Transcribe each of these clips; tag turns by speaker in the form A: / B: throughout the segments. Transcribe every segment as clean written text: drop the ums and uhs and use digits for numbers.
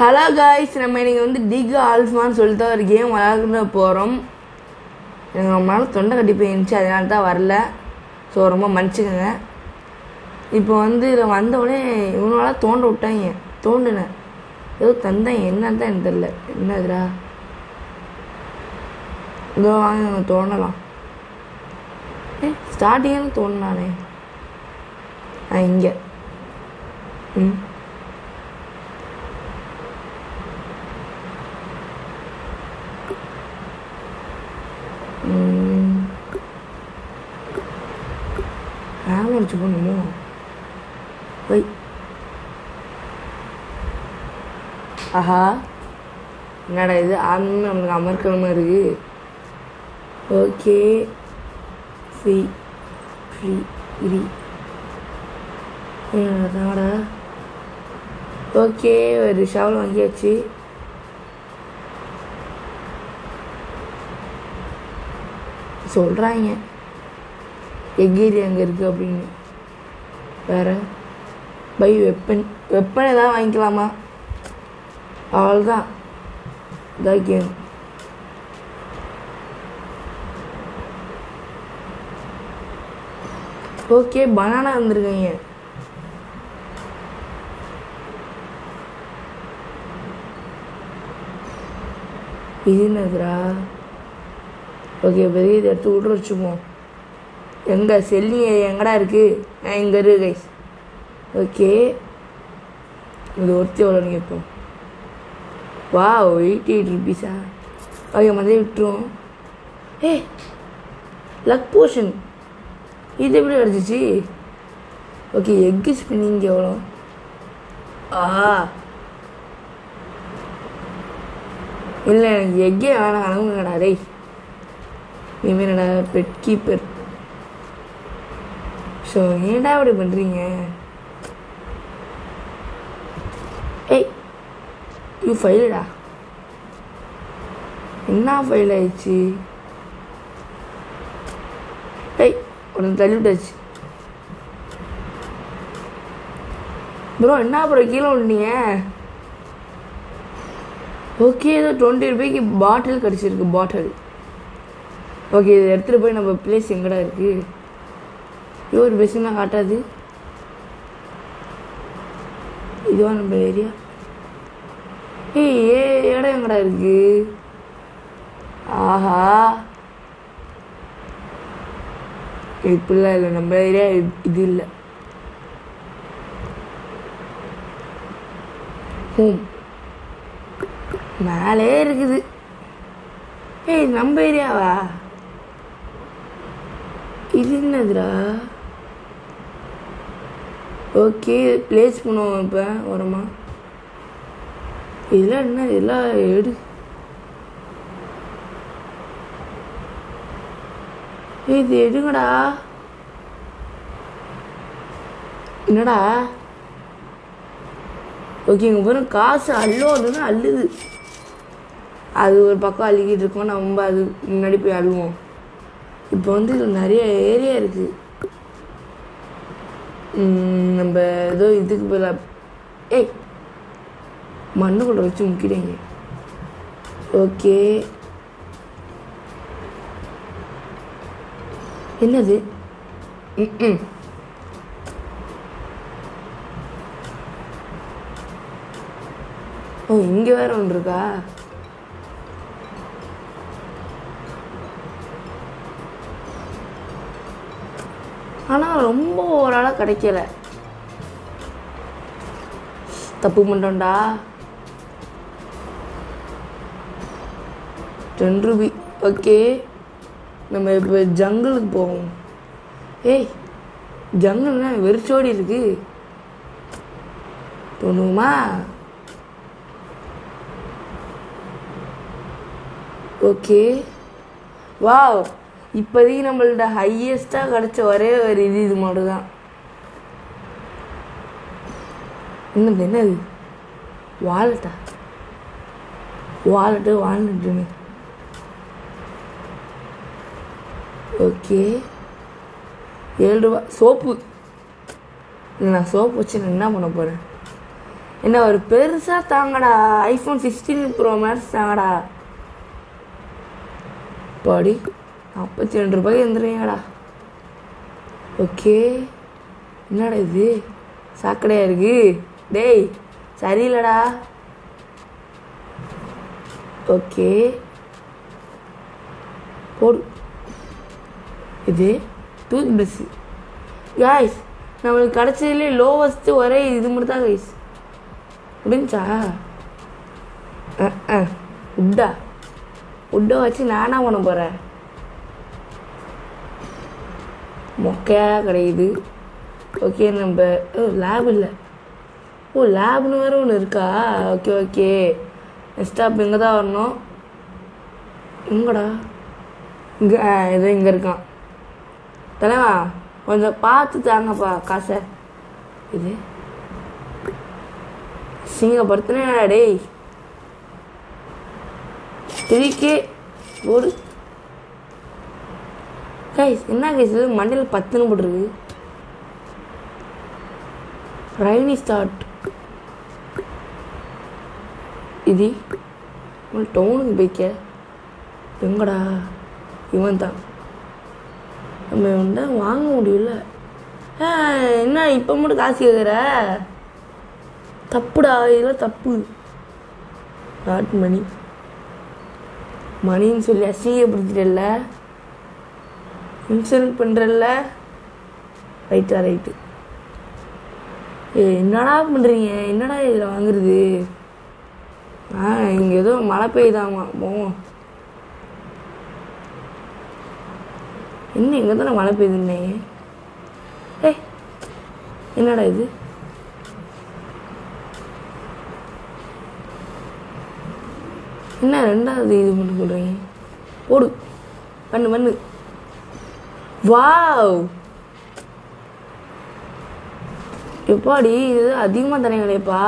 A: Hello guys, நம்ம இன்றைக்கி வந்து டிக் ஆல்ஃபான்னு சொல்லிட்டு ஒரு கேம் விளையாட போகிறோம். எனக்கு ரொம்ப நாள் தொண்டை கட்டி போயிருந்துச்சு, அதனால தான் வரல. ஸோ ரொம்ப மன்னிச்சுக்கோங்க. இப்போ வந்து இதில் வந்தவுடனே இவனால தோண்ட விட்டாங்க. தோண்டினேன், ஏதோ தந்தேன், என்னன்னு தான் எனக்கு தெரில. என்னதுடா, இதோ வாங்க தோண்டலாம். ஸ்டார்டிங்கான தோண்டினானே இங்கே. வச்சு போகணுமோ? போய் ஆஹா, என்னடா இது ஆரம்பமே நம்மளுக்கு அமர்க்கணமா இருக்கு. ஓகே, ஃப்ரீ ஃப்ரீ இரி என்னடா. ஓகே, ஒரு ஷவல் வாங்கியாச்சு. சொல்கிறாங்க எக்கேரி அங்கே இருக்குது அப்படின்னு. வேறு பை வெப்பன் ஏதாவது வாங்கிக்கலாமா? அவ்வளோதான், இதான் கேம். ஓகே, பனானா வந்துருக்கீங்க. இது என்னதுரா? ஓகே, பெரிய இதை எடுத்து விட்ற வச்சுப்போம். எங்கே செல்லி எங்கடா இருக்குது? நான் இங்கே இருக்கு கைஸ். ஓகே, இது ஒருத்தி எவ்வளோன்னு கேட்போம். வா, 88 ருபீஸா? ஓகே, மதிய விட்டுருவோம். லக் போஷன் இது எப்படி கிடச்சிச்சு? ஓகே, எக்கு ஸ்பின்னிங் எவ்வளோ? இல்லை, எனக்கு எக்கே வேணாம், அனுப்புங்கடா டேய். இனிமேல் என்னடா பெட் கீப்பர். ஸோ ஏன்டா அப்படி பண்ணுறீங்க? யூ ஃபைலடா. என்ன ஃபைல் ஆயிடுச்சு? உனக்கு தள்ளிவிட்டாச்சு ப்ரோ. என்ன ப்ரோ கீழே விட்டீங்க? ஓகே, ஏதோ 20 ரூபாய்க்கு பாட்டில் கிடச்சிருக்கு. பாட்டில் ஓகே, இதை எடுத்துகிட்டு போய் நம்ம பிளேஸ் எங்கடா இருக்குது? ஒரு பெஸ்ட்னா காட்டாது. இதுவா நம்ம ஏரியா? இடம் எங்கடா இருக்கு? ஆஹா, இப்படிலாம் இல்லை, நம்ம ஏரியா இது இல்லை. மேலே இருக்குது. நம்ம ஏரியாவா? இது என்னதுடா? ஓகே, பிளேஸ் பண்ணுவோம். இப்போ வரமா? இதெல்லாம் என்ன? இதெல்லாம் எடு. இது எடுங்கடா. என்னடா? ஓகே, இங்கே போகிற காசு அள்ளுவோம். அள்ளுது. அது ஒரு பக்கம் அள்ளிக்கிட்டு இருக்கோம், நம்ம அது முன்னாடி போய் அள்ளுவோம். இப்போ வந்து இது நிறைய ஏரியா இருக்குது. நம்ம ஏதோ இதுக்கு போய் மண்ணுக்குள்ள வச்சு முக்கிடுங்க. ஓகே, என்னது? இங்கே வேற ஒன்று இருக்கா? ஆனால் ரொம்ப ஓரளவு கிடைக்கல. தப்பு பண்ணிட்டோம்டா. 10 ரூபி. ஓகே, நம்ம இப்போ ஜங்கிளுக்கு போவோம். ஜங்கிள்னா வெறிச்சோடி இருக்கு. தோணுமா? Okay, wow. இப்போதைக்கு நம்மள்ட ஹையஸ்ட்டாக கிடச்ச ஒரே ஒரு இது மட்டும் தான். என்னது? வாலெட்டா? வாலெட்டுன்னு. ஓகே, 7 ரூபா. சோப்பு. நான் சோப்பு வச்சு நான் என்ன பண்ண போகிறேன்? என்ன ஒரு பெருசாக தாங்கடா, ஐஃபோன் 16 ப்ரோ மேக்ஸ் தாங்கடா. பாடி 42 ரூபாய்க்கு வந்துடுவீங்கடா. ஓகே, என்னடா இது சாக்கடையாக இருக்கு, டேய் சரியில்லடா. ஓகே போடு. இது டூத் ப்ரஷ்ஷு காய்ஸ். நம்மளுக்கு கிடச்சதுலே லோவஸ்ட்டு ஒரே இது மட்டும் தான் கைஸ். முடிஞ்சா உட்டை வச்சு நானா பண்ண போகிறேன். மொக்கையாக கிடைக்குது. ஓகே, நம்ம லேப் இல்லை. லேப்னு வேறு ஒன்று இருக்கா? ஓகே ஓகே, நெக்ஸ்ட் ஸ்டாப் இங்கே தான் வரணும். எங்கடா? இங்கே இது இங்கே இருக்கான். தலைவா கொஞ்சம் பார்த்து தாங்கப்பா காசை. இது சிங்கப்படுத்தினா டேய் 3K போடு கைஸ். என்ன கைஸ் இது மண்டையில் 10ன்னு போட்டிருக்கு. ரைனி ஸ்டார்ட். இது டவுனுக்கு போய்க்க. எங்கடா? இவன் தான். நம்ம இவன்டா வாங்க முடியல. என்ன இப்போ மட்டும் காசு கேட்குற? தப்புடா, இதெல்லாம் தப்பு. நாட் மணின்னு சொல்லி அசிங்கப்படுத்திட்டல, இன்சல்ட் பண்ணுறல்ல. ரைட்டு. என்னடா பண்ணுறீங்க? என்னடா இதில் வாங்குறது? இங்கே ஏதோ மழை பெய்யுதாமா போவோம். என்ன இங்கே தானே மழை பெய்யுதுன்னே. என்னடா இது? என்ன ரெண்டாவது இது மட்டும் போடுறீங்க? போடு, பண்ணு. வாவ், எப்பாடி இது அதிகமாக தரீங்களேப்பா.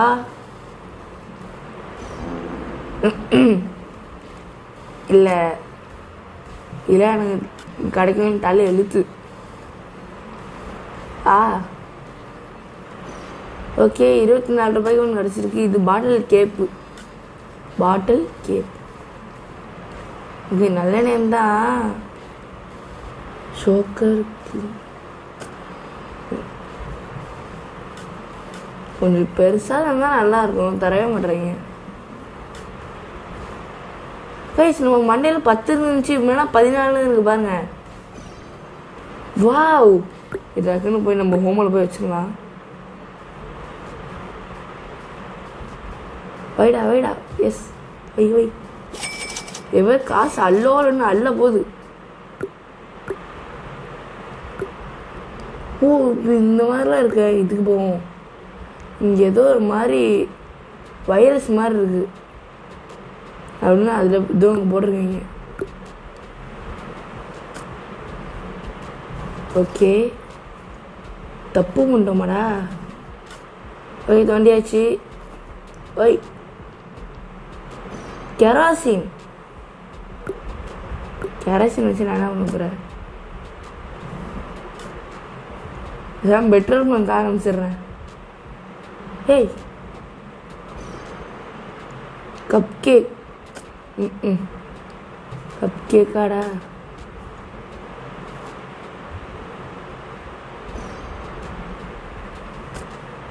A: இல்லை எனக்கு கிடைக்கும் தலை எழுத்து. ஓகே, 24 ரூபாய்க்கு ஒன்று கிடச்சிருக்கு. இது பாட்டில் கேப். இது நல்ல நேம் தான். ஷோக்கர் கொஞ்சம் பெருசாக இருந்தால் நல்லாயிருக்கும். தரவே மாட்டேறீங்க கைஸ். நம்ம மண்டையில் 10 இருந்துச்சு, இப்படின்னா 14 இருக்கு பாருங்க. வாவ், இதுக்குன்னு போய் நம்ம ஹோமில் போய் வச்சுக்கலாம். வைடா எஸ் வை. எவ்வளோ காசு அல்லோன்னு அல்ல போகுது. இந்த மாதிரிலாம் இருக்க. இதுக்கு போவோம். இங்கே ஏதோ ஒரு மாதிரி வைரஸ் மாதிரி இருக்குது அப்படின்னா அதில் இதுவும் போட்டிருக்கீங்க. ஓகே, தப்பு பண்ணுறோமாடா. ஓகே, தோண்டியாச்சு. கெராசின் வச்சு நான் என்ன பண்ண போகிறேன்? இதான் பெட்ரோல் பங்க் ஆரம்பிச்சிடுறேன். கப் கேக்காடா?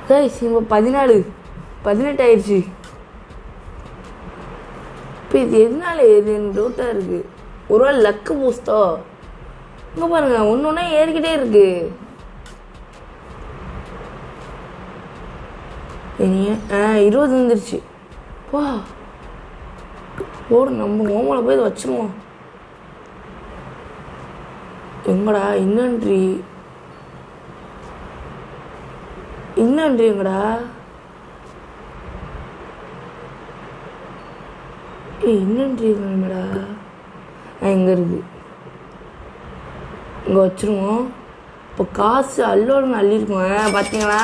A: இப்போ 18 ஆயிடுச்சு. இப்போ இது எதனால எனக்கு டவுட்டாக இருக்குது. ஒருவேளை லக்கு பூஸ்டோ? இங்கே பாருங்க, ஒன்று ஏறிக்கிட்டே இருக்கு. 20 வந்துருச்சு. போடு, நம்ம ஹோமில் போய் வச்சுருவோம். எங்கடா இன்னன்றி எங்கடா? இன்னன்றி வேணுமேடா. இங்கே இருக்கு. இங்கே வச்சுருவோம். இப்போ காசு அல்லோன்னு அள்ளிருக்கோம் பார்த்தீங்களா?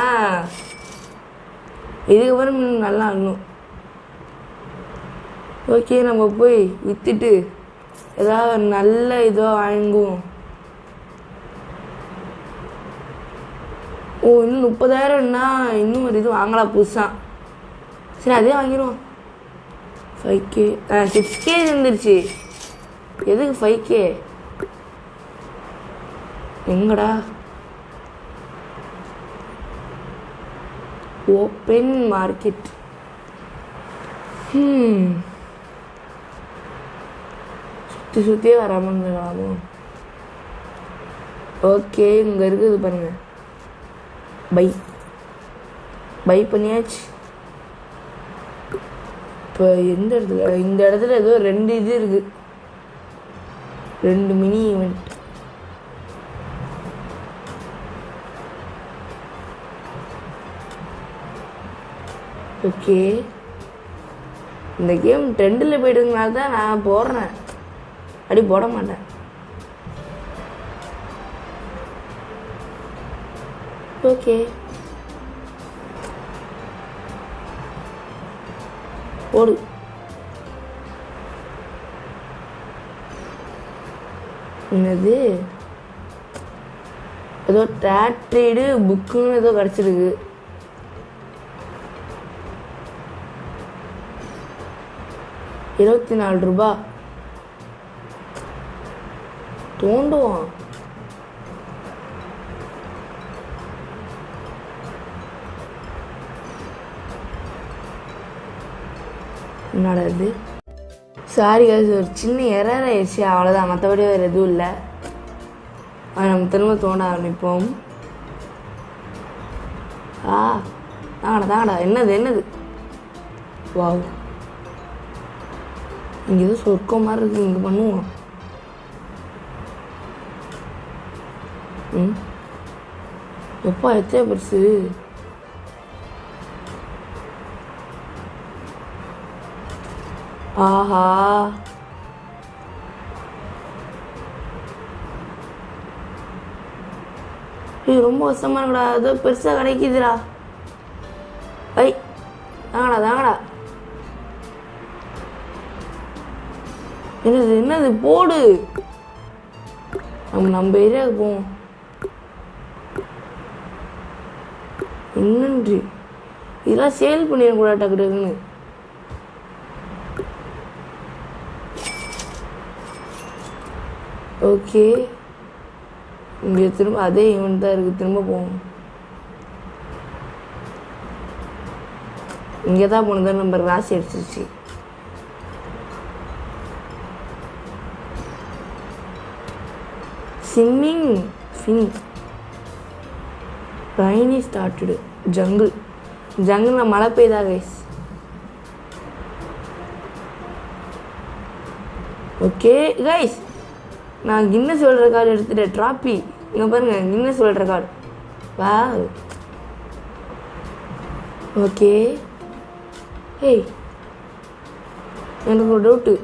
A: இதுக்கப்புறம் நல்லா அள்ளும். ஓகே, நம்ம போய் விற்றுட்டு ஏதாவது நல்ல இதோ வாங்குவோம். இன்னும் 30,000ன்னா இன்னும் ஒரு இது வாங்கலாம் புதுசாக. சரி அதே வாங்கிடுவோம். 5K 6K இருந்துருச்சு. எதுக்கு 5K? எங்கடா? Open market. சுற்றியே வராமல். ஓகே, இங்கே இருக்குது பாருங்க. பை பண்ணியாச்சு. இப்போ எந்த இடத்துல? இந்த இடத்துல ஏதோ 2 இது இருக்கு, 2 மினி ஈவெண்ட். ஓகே, இந்த கேம் ட்ரெண்டில் போயிட்டதுனால தான் நான் போடுறேன், அப்படி போட மாட்டேன். ஓகே, போடு. என்னது? ஏதோ ட்ரேடு புக்குன்னு ஏதோ கிடச்சிருக்கு. ₹24 தோண்டுவோம். என்னடா இது? சாரி காய்ஸ், ஒரு சின்ன எரர் ஆயிடுச்சு, அவ்வளோதான். மற்றபடி வேறு எதுவும் இல்லை. நம்ம திரும்ப தோண்ட ஆரம்பிப்போம். தாங்கடா. என்னது? வாவ், இங்கே எதுவும் சொர்க்கம் மாதிரி இருக்கு. இங்கே பண்ணுவோம். எப்பா எத்தனை பெருசு? ஆஹா, ரொம்ப கஷ்டமா இருக்குடா. ஏதோ பெருசா கிடைக்குதுடா. தாங்கடா. என்னது? போடு. நம்ம ஏரியாவுக்கு போவோம். என்னன்றி இதெல்லாம் சேல் பண்ணிடக்கூடாது டக்குன்னு. ஓகே, இங்கே திரும்ப அதே ஈவெண்ட் தான் இருக்குது. திரும்ப போவோம். இங்கே தான் போனதான் நம்ம ராசி அடிச்சிருச்சு. Swimming fin. Rainy started. Jungle மழை பெய்தா கைஸ்? ஓகே கைஸ், நான் கின்னஸ் வேர்ல்ட் ரெக்கார்டு எடுத்துட்டேன். ட்ராஃபி இங்கே பாருங்க, கின்னஸ் வேர்ல்ட் ரெக்கார்டு. வா, ஓகே. எனக்கு ஒரு டவுட்டு.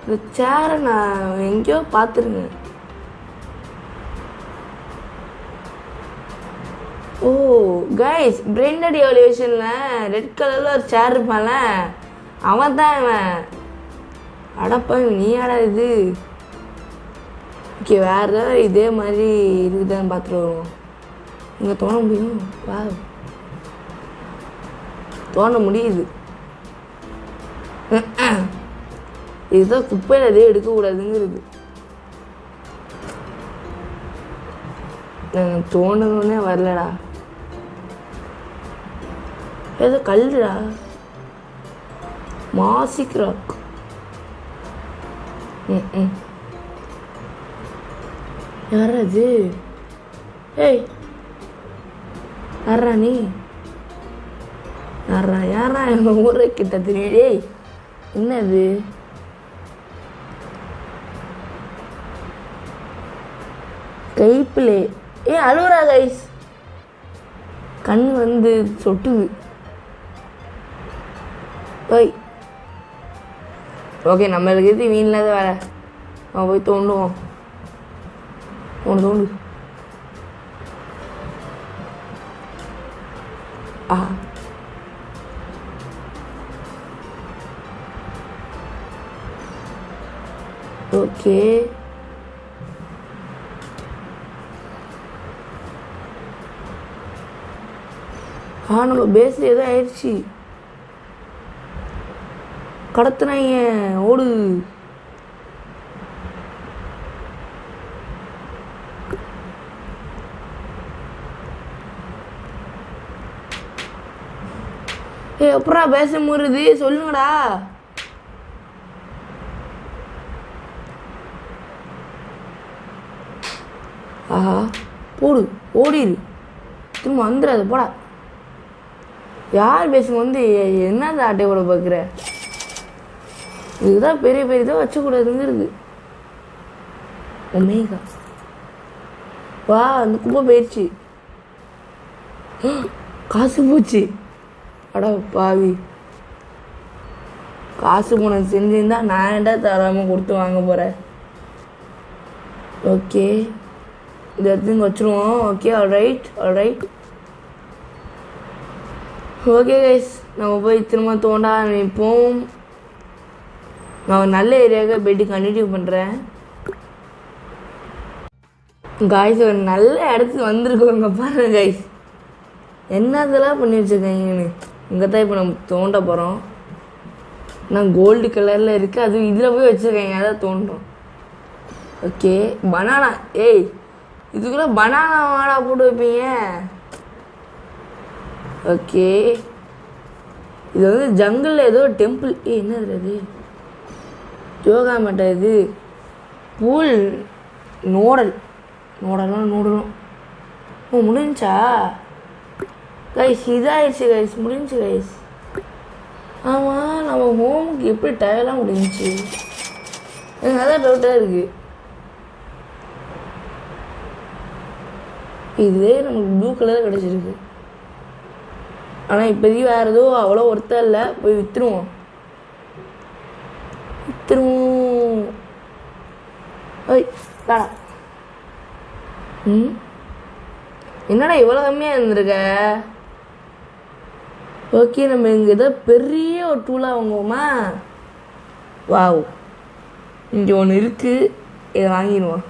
A: இந்த சேரை நான் எங்கேயோ பார்த்துருங்க. ஓ கைஸ், பிரெண்டட் எவல்யூஷனில் ரெட் கலரில் ஒரு சேர் இருப்பான்ல, அவன் தான் இவன். அடப்பா, நீ ஆடா இது? ஓகே, வேறு ஏதாவது இதே மாதிரி இருக்குதான்னு பார்த்துட்டு வருவோம். இங்கே தோண முடியும். வா, தோண முடியுது. இதுதான் குப்பையில் அதே எடுக்கக்கூடாதுங்கிறது. தோணுன்னே வரலடா. ஏதோ கல்லுடா. மாசிக் ராக். யாராது? யாரா நீ? யாரா எங்க ஊரை கிட்ட தெரியுதே? என்னது? கைப்பிளே. அழுவுறா கைஸ், கண் வந்து சொட்டுது. ஓகே, நம்மளுக்கு இது வீணில்லாத வேலை. நம்ம போய் தோண்டுவோம். தோண்டு. ஓகே, நம்ம பேஸ் ஏதோ ஆயிடுச்சு. கடத்துனாங்க, ஓடு. அப்புறம் பேச முறுது சொல்லுங்கடா. ஆஹா போடு, ஓடிடு, திரும்ப வந்துடாது போடா. யார் பேசுங்க வந்து என்ன அந்த ஆட்டை கூட பார்க்குற? இதுதான் பெரிய பெரிய இதாக வச்சக்கூடாதுங்கிறது. ஒமேகா வா, அந்த குப்பை போயிடுச்சு. காசு போச்சு. அடா பாவி, காசு போனது செஞ்சிருந்தா நான் ஏன்டா தராமல் கொடுத்து வாங்க போகிறேன். ஓகே, இந்த இடத்துக்கு வச்சுருவோம். Okay, alright alright. Okay guys, நம்ம போய் திரும்ப தோண்ட ஆரம்பிப்போம். நான் ஒரு நல்ல ஏரியாவுக்கு போய்ட்டு கண்டினியூ பண்ணுறேன். காய்ஸ் ஒரு நல்ல இடத்துக்கு வந்திருக்கோங்க பாருங்க கைஸ். என்னதெல்லாம் பண்ணி வச்சுருக்கீங்கன்னு. இங்கே தான் இப்போ நம்ம தோண்ட போகிறோம். நான் கோல்டு கலரில் இருக்குது, அதுவும் இதில் போய் வச்சுருக்கேங்க, அதான் தோண்டுறோம். Okay, banana. ஏய், இதுக்குள்ளே பனானா வாடா போட்டு வைப்பீங்க. ஓகே, இது வந்து ஜங்கிளில் ஏதோ டெம்பிள். என்னது அது? யோகா மேட்டா இது? பூல் நோடலாம். ஓ முடிஞ்சா கைஸ்? இதாகிடுச்சு கைஸ், முடிஞ்சு கைஸ். ஆமாம், நம்ம ஹோமுக்கு எப்படி டயர்லாம் முடிஞ்சிச்சு? எனக்கு அதான் டவுட்டாக இருக்குது. இதே நமக்கு ப்ளூ கலர் கிடச்சிருக்கு. ஆனால் இப்போதைக்கு வேறு ஏதோ அவ்வளோ ஒர்த்தாக இல்லை. போய் விற்றுருவோம். ஓய் வேடா. என்னடா இவ்வளோ கம்மியாக இருந்திருக்க? ஓகே, நம்ம இங்கே ஏதோ பெரிய ஒரு டூலாக வாங்குவோமா? வாவ், இங்கே ஒன்று இருக்குது, இதை வாங்கிடுவோம்.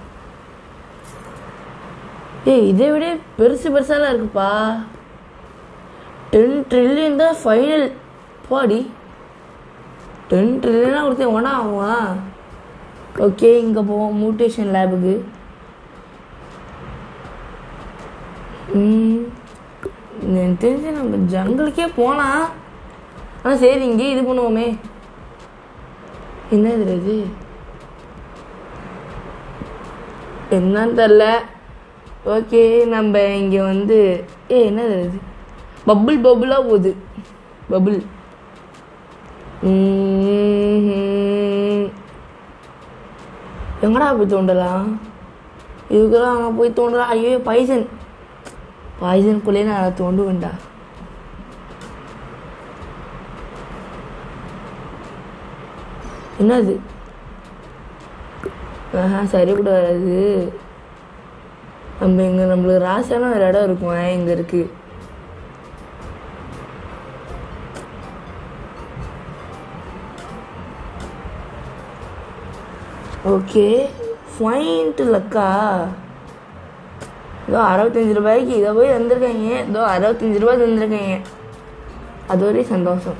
A: இதை விட பெருசாலாம் இருக்குப்பா. 10 ட்ரில்லியன் தான் ஃபைனல். பாடி 10 ட்ரில்லியனாக கொடுத்தேன் ஒன்றா ஆகுமா? ஓகே, இங்கே போவோம் மியூட்டேஷன் லேபுக்கு. எனக்கு தெரிஞ்சு நம்ம ஜங்கிளுக்கே போகலாம். ஆனால் சரி, இங்கே இது பண்ணுவோமே. என்ன இது? என்னன்னு தெரில. ஓகே, நம்ம இங்கே வந்து என்னது இது? பபுளாக போகுது. பபுள். எங்கடா போய் தோண்டலாம்? இதுக்கெல்லாம் அங்கே போய் தோண்டலாம். ஐயோ, பாய்சனுக்குள்ளே நான் தோண்டுவேன்டா. என்னது? சரி கூட வராது. நம்ம இங்கே நம்மளுக்கு ராசான ஒரு இடம் இருக்கும். இங்கே இருக்கு. ஓகே, ஃபைன்ட்டு லக்கா. இதோ 65 ரூபாய்க்கு இதை போய் தந்துருக்காங்க. இதோ 65 ரூபாய் தந்துருக்காங்க. அது ஒரே சந்தோஷம்.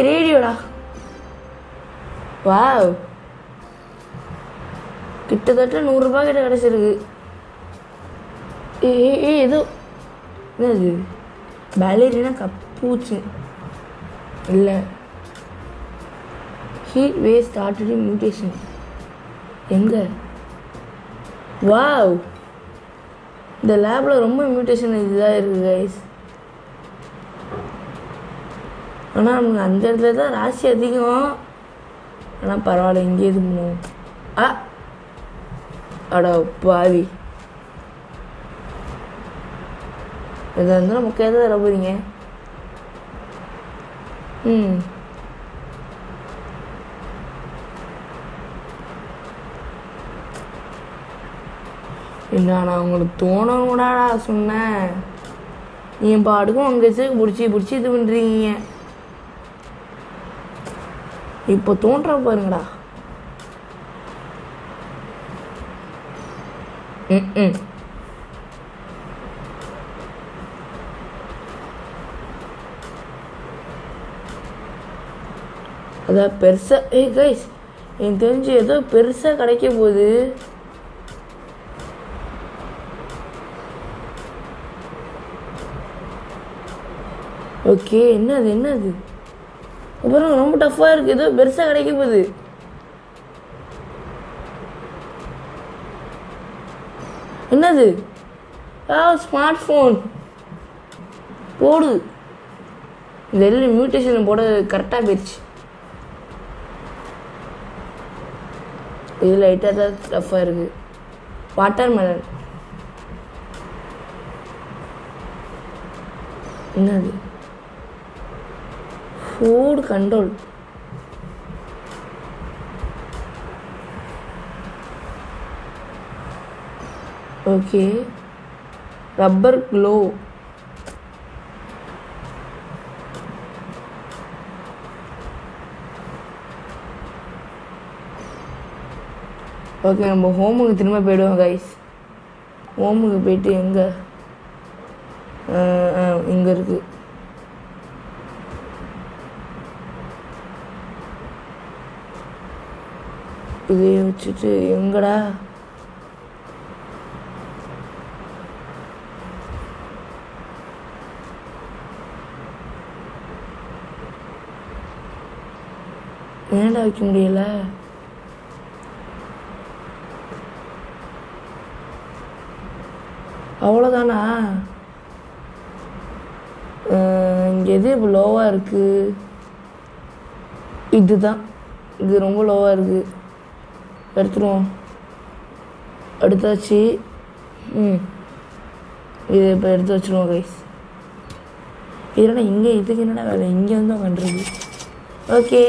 A: ரேடியோடா. வாவ், கிட்டத்தட்ட 100 ரூபாய் கிட்ட கிடச்சிருக்கு. ஏதோ என்னது? பேலரினா கப்பூச்சு இல்லை. Heat wave started mutation. எங்கே? வாவ், இந்த லேபில் ரொம்ப மியூட்டேஷன் இதுதான் இருக்குது கைஸ். ஆனால் நமக்கு அந்த இடத்துல தான் ராசி அதிகம். ஆனால் பரவாயில்ல, இங்கே இது பண்ணுவோம். அட பாவி, இதை வந்து நமக்கு எதாவது தர போறீங்க? என்ன, நான் உங்களுக்கு தோணக்கூடாடா சொன்னேன். நீ பாட்டுக்கும் அங்கே பிடிச்சி இது பண்ணுறீங்க. இப்போ தோன்ற பாருங்கடா. அதான் பெருசாக கைஸ் எனக்கு தெரிஞ்சு ஏதோ பெருசாக கிடைக்க போகுது. ஓகே என்னது அப்புறம் ரொம்ப டஃப்பாக இருக்குது. ஏதோ பெருசாக கிடைக்க போகுது. என்னது? ஸ்மார்ட் ஃபோன் போடு. இந்த எல்லாம் மியூட்டேஷன் போட கரெக்டாக போயிடுச்சு. இது லைட்டாக தான் டஃப்பாக இருக்குது. வாட்டர் மெலன் என்னது? Food control. ஓகே ரப்பர் க்ளோ. ஓகே நம்ம ஹோமுக்கு திரும்ப போயிடுவோம் கைஸ். ஹோமுக்கு போயிட்டு எங்கே இங்கே இருக்குது. இதையே வச்சுட்டு எங்கடா ஏன்டா வைக்க முடியல? அவ்வளோதானா? இங்கே எது இப்போ லோவாக இருக்குது? இதுதான். இது ரொம்ப லோவாக இருக்குது. எடுத்துருவோம். எடுத்தாச்சு. இது இப்போ எடுத்து வச்சுருவோம் கைஸ். இதனா இங்கே இதுக்கு என்னடா வேலை? இங்கே வந்து உட்காந்துருக்கு. ஓகே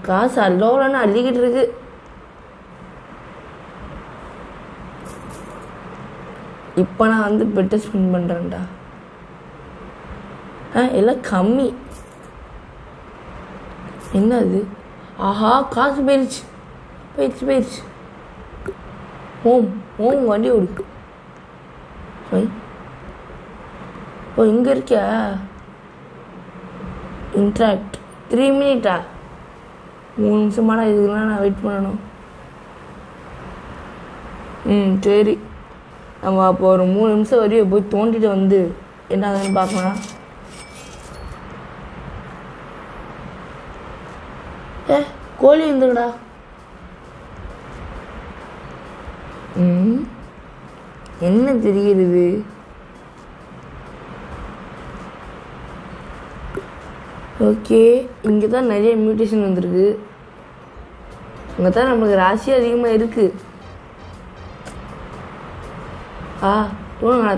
A: காசு அல்லோலன்னு அள்ளிக்கிட்டு இருக்கு. இப்போ நான் வந்து பெட்டை ஸ்பெண்ட் பண்ணுறேன்டா. எல்லாம் கம்மி. என்னது? ஆஹா காசு போயிடுச்சு. ஓம் வண்டி ஓடு. ஓ இங்கே இருக்கியா? இன்ட்ராக்ட் 3 மினிட்டா? 3 நிமிஷமாடா. இதுக்கெல்லாம் நான் வெயிட் பண்ணணும். சரி நம்ம அப்போ ஒரு 3 நிமிஷம் வரையும் போய் தோண்டிட்டு வந்து என்ன ஆகுதுன்னு பார்க்கலாம். கோழி இருந்துக்கடா. என்ன தெரியுது? ஓகே இங்கே தான் நிறைய மியூட்டேஷன் வந்திருக்கு. இங்கே தான் நம்மளுக்கு ராசி அதிகமாக இருக்குது.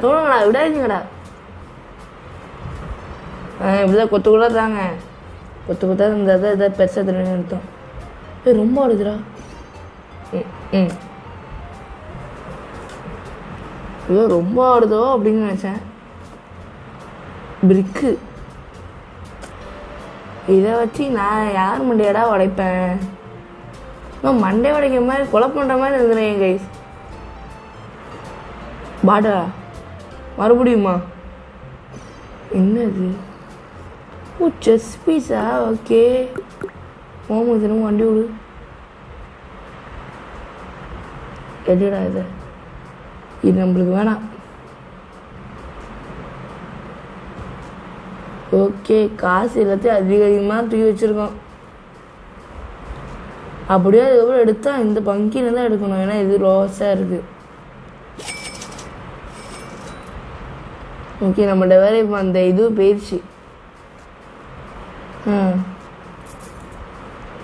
A: தோணுங்கடா விடாதீங்கடா. இப்படிதான் கொத்து கூட தாங்க. கொத்தா இருந்தால் தான் எதாவது பெருசாக தெரியும்னு அர்த்தம். ரொம்ப ஆடுதுடா. ஐயோ ரொம்ப ஆடுதோ அப்படின்னு நினச்சேன். பிரிக்கு இதை வச்சு நான் யார் மண்டையடா உடைப்பேன்? மண்டை உடைக்கிற மாதிரி கொலை பண்ணுற மாதிரி இருந்துறேன் கைஸ். பாடா மறுபடியுமா? என்னது? செஸ் பீஸா? ஓகே மோமோ தினமும் வண்டி விடு. எதுடா இது நம்மளுக்கு வேணாம். ஓகே காசு எல்லாத்தையும் அதிகமாக தூக்கி வச்சுருக்கோம். அப்படியே அதுக்கப்புறம் எடுத்தால் இந்த பங்கின தான் எடுக்கணும். ஏன்னா இது ரோஸாக இருக்குது. ஓகே நம்மள்ட வேற இப்போ அந்த இதுவும் போயிடுச்சு.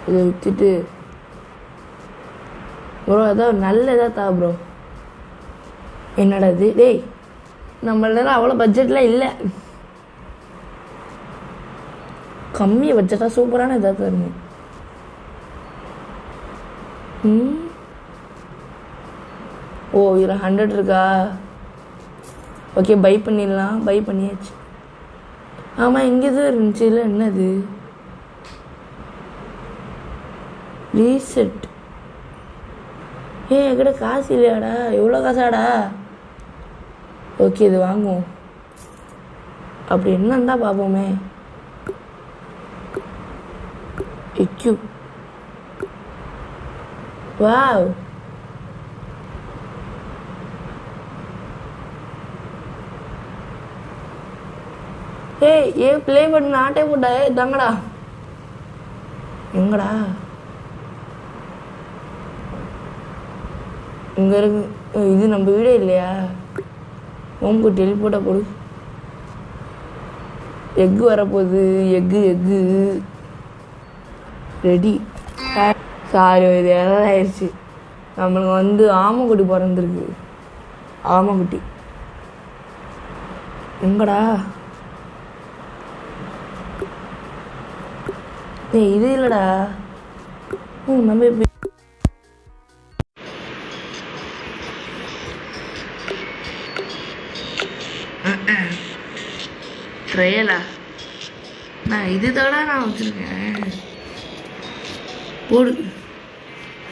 A: இதை விற்றுட்டு ப்ரோ ஏதாவது நல்ல இதாக தா ப்ரோ. என்னடா இது? டேய் நம்மளெல்லாம் அவ்வளோ பட்ஜெட்லாம் இல்லை. கம்மி பட்ஜெட்டாக சூப்பரான இதாக தருங்க. ஓ இதில் 100 இருக்கா? ஓகே பை பண்ணிடலாம். பை பண்ணியாச்சு. ஆமாம் இங்கே தான் இருந்துச்சு. இல்லை என்னது? ரீசெட். என்கிட்ட காசு இல்லையாடா? எவ்வளோ காசாடா? ஓகே இது வாங்குவோம். அப்படி என்னன்னு தான் பார்ப்போமே. எக்யூ வாவ் ஏய் ஏன் ப்ளே பண்ண ஆட்டே போட்டா தங்கடா எங்கடா இங்கே இருக்கு இது நம்ம வீடே இல்லையா உங்க டெலிபோட்டா போடு எக்கு வரப்போகுது எக்கு ரெடி சாரி இது எதாவது ஆயிடுச்சு நம்மளுக்கு வந்து ஆமைக்குட்டி பிறந்திருக்கு ஆமைக்குட்டி எங்கடா ஏய் இது இல்லைடா நம்ம எப்படி ட்ரையலா நான் இது தாடா நான் வச்சுருக்கேன் போடு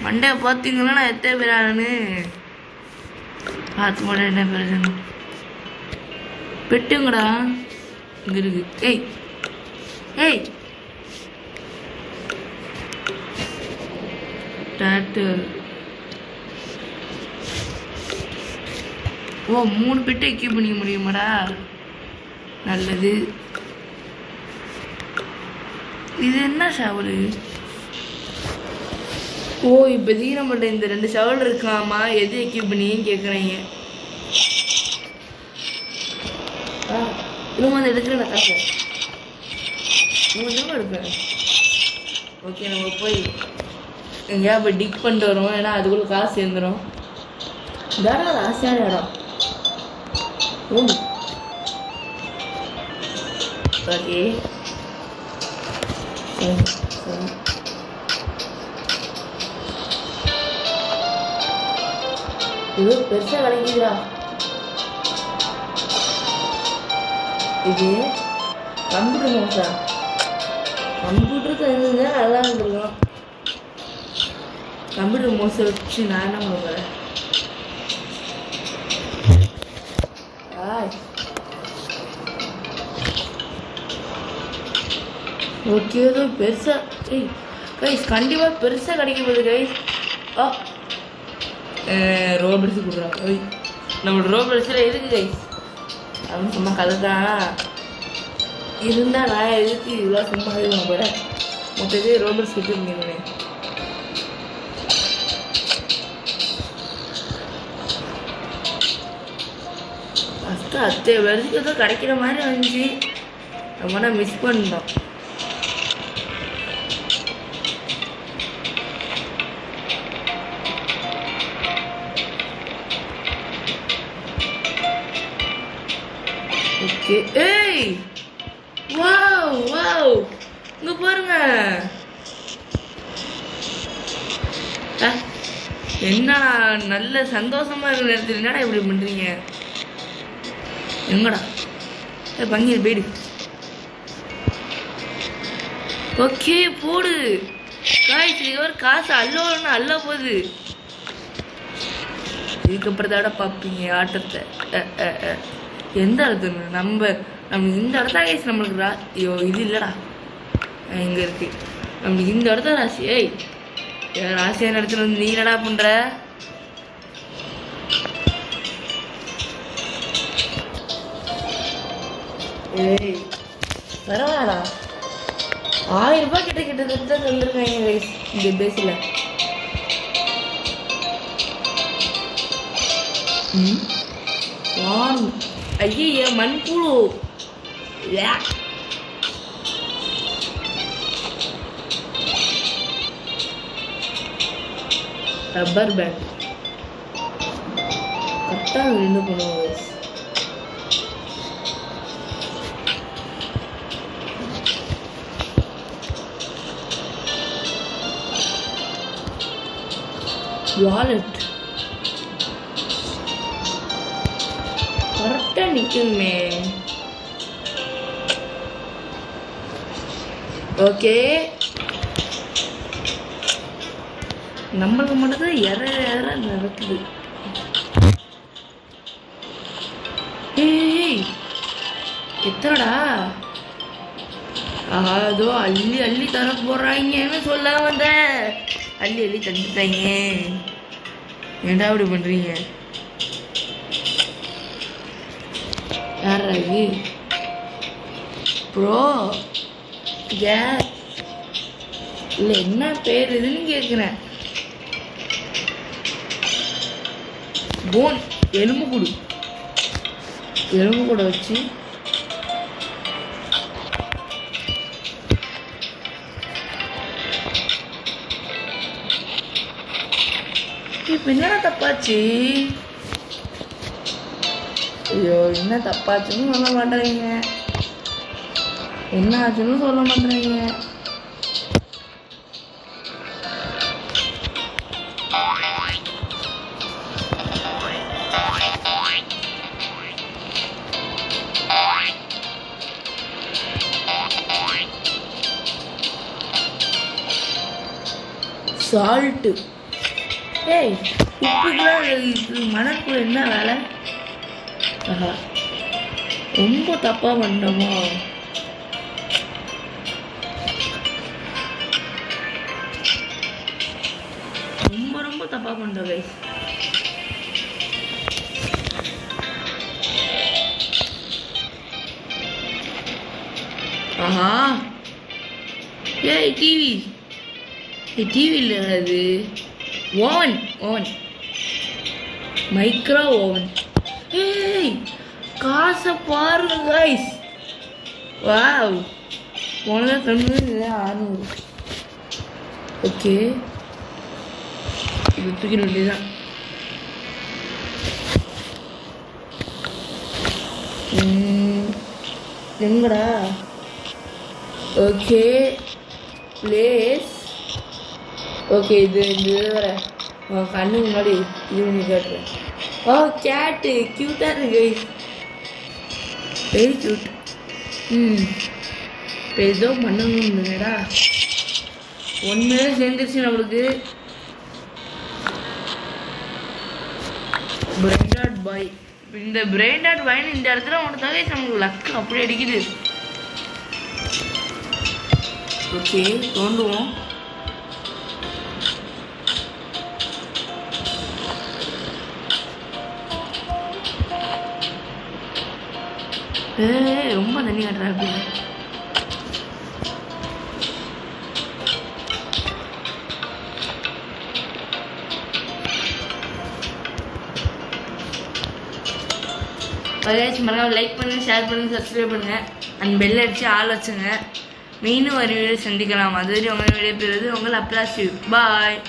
A: மண்டையை பார்த்தீங்கன்னா நான் எத்தனை பேர் ஆனு பார்த்து மாட்டேன் என்ன பிரச்சனை பெட்டுங்கடா இங்கே இருக்கு ஏய் ஏய் டேட்டர் ஓ 3 பெட்டை எக்யூப் பண்ணிக்க முடியுமாடா நல்லது இது என்ன ஷவரு ஓ இப்போதைக்கு நம்மள்ட்ட இந்த 2 ஷவல் இருக்காமா எது எக்யூப் பண்ணின்னு கேட்குறீங்க இன்னும் வந்து எடுக்கிறேன் காசு இன்னும் எடுப்பேன் ஓகே நம்ம போய் எங்கேயா போய் டிக் பண்ணிட்டு வரோம் ஏன்னா அதுக்குள்ளே காசு சேர்ந்துடும் இதாடா ஆசையான இடம் ஓகே இது பெருசாக கிடைக்குதுடா இது கம்ப்யூட்டர் மோசா கம்ப்யூட்டருக்கு இருந்தது நல்லா இருந்திருக்கும் கம்ப்யூட்டர் மோசை வச்சு நான் என்ன பண்ண போகிறேன் ஓகே ஏதோ பெருசாக கைஸ் கண்டிப்பாக பெருசாக கிடைக்க போகுது கைஸ் ரோபர்ட்ஸு கொடுக்குறாங்க நம்மளோட ரோபர்ட்ஸில் எதுக்கு கைஸ் அப்படின்னு சும்மா கதை தான் இருந்தால் நான் எதுக்கு இதெல்லாம் சும்மா இது பண்ண போகிறேன் மொத்தவே ரோபர்ட்ஸ் கொடுத்துருந்தீங்க ஃபஸ்ட்டு அத்தை வருஷத்துக்கு ஏதோ கிடைக்கிற மாதிரி வந்துச்சு நம்ம மிஸ் பண்ணிட்டோம் ஓகே ஏய் வாவ் வாவ் இங்க பாருங்க என்ன நல்ல சந்தோஷமா இருக்கிற நேரத்தில் என்னடா இப்படி பண்றீங்க எங்கடா பங்கீர் போயிடு ஓகே போடு காய்ச்சி இதுவரை காசு அல்லோன்னு அல்ல போகுது இதுக்கப்புறம் தாட பார்ப்பீங்க ஆட்டத்தை எந்த இடத்துல நம்ம இந்த இடத்த காய்ச்சி நம்மளுக்கு ஐயோ இது இல்லைடா இங்கே இருக்கு நம்மளுக்கு இந்த இடத்த ராசி ஏய் ராசியான இடத்துல வந்து நீ என்னடா பண்ற ஏய் பரவாயில்லடா 1000 ரூபாய் கிட்டத்தட்ட தந்துருக்காங்க இந்த பேஸில் ஐய மண்புழு ரப்பர் பேண்ட் கரெக்டாக ரெண்டு பண்ணுவோம் வாலெட் கரெக்டாக நிற்குமே ஓகே நம்மளுக்கு மட்டும்தான் எற நடக்குது ஏய் எத்தனடா அதோ அள்ளி அள்ளி தர போறாங்கன்னு சொல்ல வந்த அள்ளி அள்ளி தந்துட்டாங்க. ஏன்டா அப்படி பண்றீங்க? யாரா இது? ப்ரோ இல்லை என்ன பேர் இதுன்னு கேட்குறேன். போன் எலும்பு கூட வச்சு இப்போ என்னடா தப்பாச்சு? ஐயோ என்ன தப்பாச்சுன்னு சொல்ல மாட்டேறீங்க, என்ன ஆச்சுன்னு சொல்ல மாட்டேறீங்க. சால்ட்டு ஏய் உப்புக்குலாம் மணக்குள்ள என்ன வேலை? ஆஹா ரொம்ப தப்பா பண்ணோமோ? ரொம்ப தப்பா பண்றோம் கைஸ். ஆஹா ஏய் டிவி இல்லை, அது ஓவன் மைக்ரோ ஓவன். ஏய் காசை பாருங்க கைஸ். வாவ் போனதா 600. ஓகே இது தூக்கிட வேண்டியதுதான். எங்கடா? Okay place. ஓகே இது வர கண்ணு முன்னாடி இது பண்ணி காட்டுறேன். ஓ கேட்டு க்யூட்டாக இருக்கு, வெரி க்யூட். இப்போ ஏதோ பண்ணணும்னுடா, ஒன்று சேர்ந்துருச்சு நம்மளுக்கு. பிரெயின்டாட் பாய், இந்த பிரெயின்டாட் பாய்னு இந்த இடத்துல ஒன்று தவிர நம்மளுக்கு லக்கு அப்படி அடிக்குது. ஓகே தோண்டுவோம். ரொம்ப தண்ணி காட்டுறா அப்படி. மறக்காம லைக் பண்ணுங்க, ஷேர் பண்ணுங்க, சப்ஸ்கிரைப் பண்ணுங்க, அண்ட் பெல் அடிச்சு ஆள் வச்சுங்க. மீண்டும் ஒரு வீடியோ சந்திக்கலாம். அதுவரை உங்களை விடைபெறுவது உங்கள் அப்லாசிவ். பாய்.